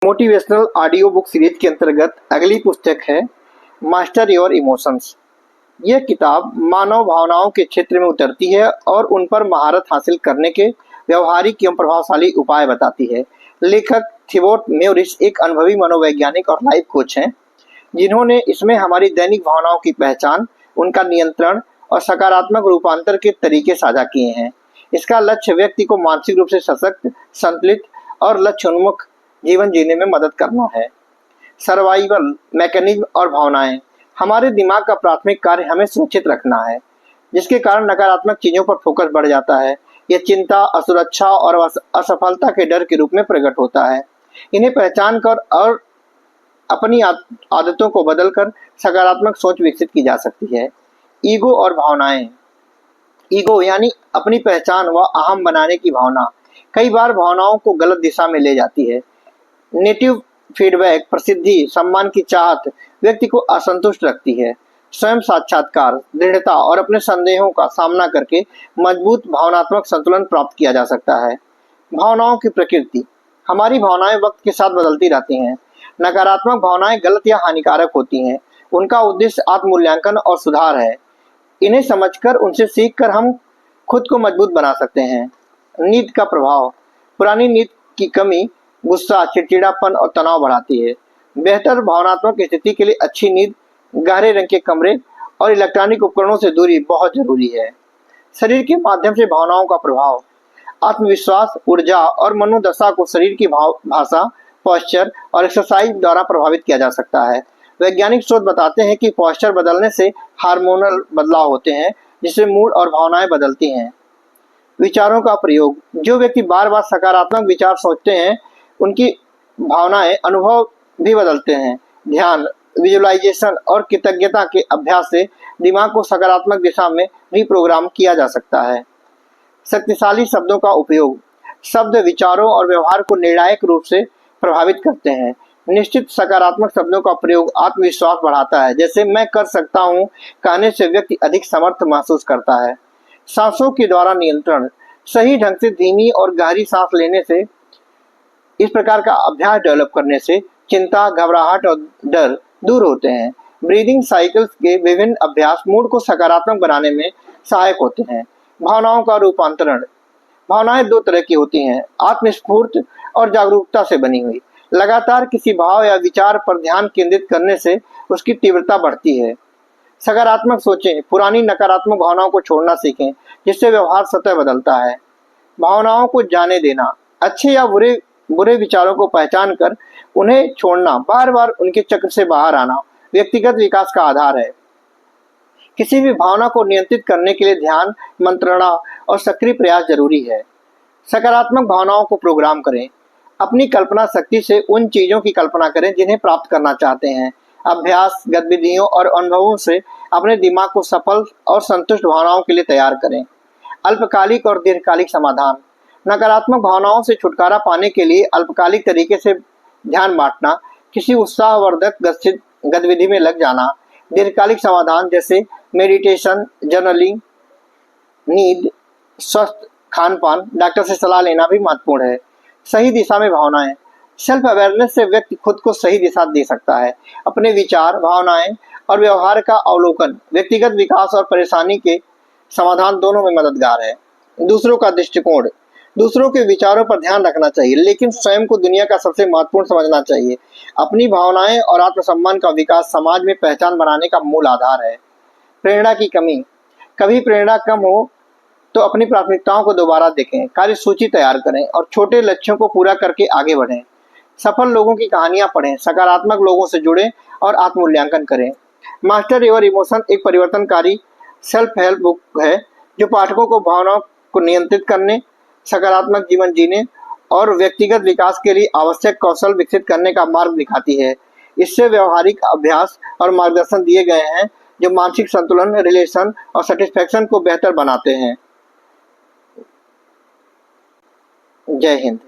Motivational audio book series के अंतर्गत अगली पुस्तक है मास्टर योर इमोशंस। यह किताब मानव भावनाओं के क्षेत्र में उतरती है और उन पर महारत हासिल करने के व्यवहारिक एवं प्रभावशाली उपाय बताती है। लेखक थिबोट म्योरिस एक अनुभवी मनोवैज्ञानिक और लाइफ कोच हैं, जिन्होंने इसमें हमारी दैनिक भावनाओं की पहचान, उनका नियंत्रण और सकारात्मक रूपांतर के तरीके साझा किए हैं। इसका लक्ष्य व्यक्ति को मानसिक रूप से सशक्त, संतुलित और लक्ष्य उन्मुख जीवन जीने में मदद करना है। सर्वाइवल मैकेनिज्म और भावनाएं। हमारे दिमाग का प्राथमिक कार्य हमें सुरक्षित रखना है, जिसके कारण नकारात्मक चीजों पर फोकस बढ़ जाता है। यह चिंता, असुरक्षा और असफलता के डर के रूप में प्रकट होता है। इन्हें पहचान कर और अपनी आदतों को बदलकर सकारात्मक सोच विकसित की जा सकती है। ईगो और भावनाएं। ईगो यानी अपनी पहचान व अहम बनाने की भावना कई बार भावनाओं को गलत दिशा में ले जाती है। नेगेटिव फीडबैक, प्रसिद्धि, सम्मान की चाहत व्यक्ति को असंतुष्ट रखती है। स्वयं साक्षात्कार, दृढ़ता और अपने संदेहों का सामना करके मजबूत भावनात्मक संतुलन प्राप्त किया जा सकता है। भावनाओं की प्रकृति। हमारी भावनाएं वक्त के साथ बदलती रहती हैं। नकारात्मक भावनाएं गलत या हानिकारक होती हैं। उनका उद्देश्य आत्म-मूल्यांकन और सुधार है। इन्हें समझकर उनसे सीखकर हम खुद को मजबूत बना सकते हैं। नींद का प्रभाव। पुरानी नींद की कमी गुस्सा, चिड़चिड़ापन और तनाव बढ़ाती है। बेहतर भावनात्मक स्थिति के लिए अच्छी नींद, गहरे रंग के कमरे और इलेक्ट्रॉनिक उपकरणों से दूरी बहुत जरूरी है। शरीर के माध्यम से भावनाओं का प्रभाव। आत्मविश्वास, ऊर्जा और मनोदशा को शरीर की भाषा, पोस्चर और एक्सरसाइज द्वारा प्रभावित किया जा सकता है। वैज्ञानिक शोध बताते हैं कि पोस्चर बदलने से हार्मोनल बदलाव होते हैं, जिससे मूड और भावनाएं बदलती हैं। विचारों का प्रयोग। जो व्यक्ति बार बार सकारात्मक विचार सोचते हैं, उनकी भावनाएं, अनुभव भी बदलते हैं। ध्यान, विजुअलाइजेशन और कृतज्ञता के अभ्यास से दिमाग को सकारात्मक दिशा में रिप्रोग्राम किया जा सकता है। शक्तिशाली शब्दों का उपयोग। शब्द विचारों और व्यवहार को निर्णायक रूप से प्रभावित करते हैं। निश्चित सकारात्मक शब्दों का प्रयोग आत्मविश्वास बढ़ाता है। जैसे मैं कर सकता हूँ कहने से व्यक्ति अधिक समर्थ महसूस करता है। सांसों के द्वारा नियंत्रण। सही ढंग से धीमी और गहरी सांस लेने से, इस प्रकार का अभ्यास डेवलप करने से चिंता, घबराहट और डर दूर होते हैं। ब्रीदिंग साइकिल्स के विभिन्न अभ्यास मूड को सकारात्मक बनाने में सहायक होते हैं। भावनाओं का रूपांतरण। भावनाएं दो तरह की होती हैं, आत्मस्फूर्त और जागरूकता से बनी हुई। लगातार किसी भाव या विचार पर ध्यान केंद्रित करने से उसकी तीव्रता बढ़ती है। सकारात्मक सोचें, पुरानी नकारात्मक भावनाओं को छोड़ना सीखें, जिससे व्यवहार स्वतः बदलता है। भावनाओं को जाने देना। अच्छे या बुरे विचारों को पहचान कर उन्हें छोड़ना, बार बार उनके चक्र से बाहर आना व्यक्तिगत विकास का आधार है। किसी भी भावना को नियंत्रित करने के लिए ध्यान, मंत्रणा और सक्रिय प्रयास जरूरी है। सकारात्मक भावनाओं को प्रोग्राम करें। अपनी कल्पना शक्ति से उन चीजों की कल्पना करें जिन्हें प्राप्त करना चाहते हैं। अभ्यास, गतिविधियों और अनुभवों से अपने दिमाग को सफल और संतुष्ट भावनाओं के लिए तैयार करें। अल्पकालिक और दीर्घकालिक समाधान। नकारात्मक भावनाओं से छुटकारा पाने के लिए अल्पकालिक तरीके से ध्यान बांटना, किसी उत्साहवर्धक गतिविधि में लग जाना। दीर्घकालिक समाधान जैसे मेडिटेशन, जर्नलिंग, नींद, स्वस्थ खान पान, डॉक्टर से सलाह लेना भी महत्वपूर्ण है। सही दिशा में भावनाएं। सेल्फ अवेयरनेस से व्यक्ति खुद को सही दिशा दे सकता है। अपने विचार, भावनाएं और व्यवहार का अवलोकन व्यक्तिगत विकास और परेशानी के समाधान दोनों में मददगार है। दूसरों का दृष्टिकोण। दूसरों के विचारों पर ध्यान रखना चाहिए, लेकिन स्वयं को दुनिया का सबसे महत्वपूर्ण समझना चाहिए। अपनी भावनाएं और आत्मसम्मान का विकास समाज में पहचान बनाने का मूल आधार है। प्रेरणा की कमी। कभी प्रेरणा कम हो तो अपनी प्राथमिकताओं को दोबारा देखें, कार्य सूची तैयार करें और छोटे लक्ष्यों को पूरा करके आगे बढ़ें। सफल लोगों की कहानियां पढ़ें, सकारात्मक लोगों से जुड़ें और आत्म-मूल्यांकन करें। मास्टर योर इमोशन एक परिवर्तनकारी सेल्फ हेल्प बुक है, जो पाठकों को भावनाओं को नियंत्रित करने, सकारात्मक जीवन जीने और व्यक्तिगत विकास के लिए आवश्यक कौशल विकसित करने का मार्ग दिखाती है। इससे व्यवहारिक अभ्यास और मार्गदर्शन दिए गए हैं, जो मानसिक संतुलन, रिलेशन और सेटिस्फैक्शन को बेहतर बनाते हैं। जय हिंद।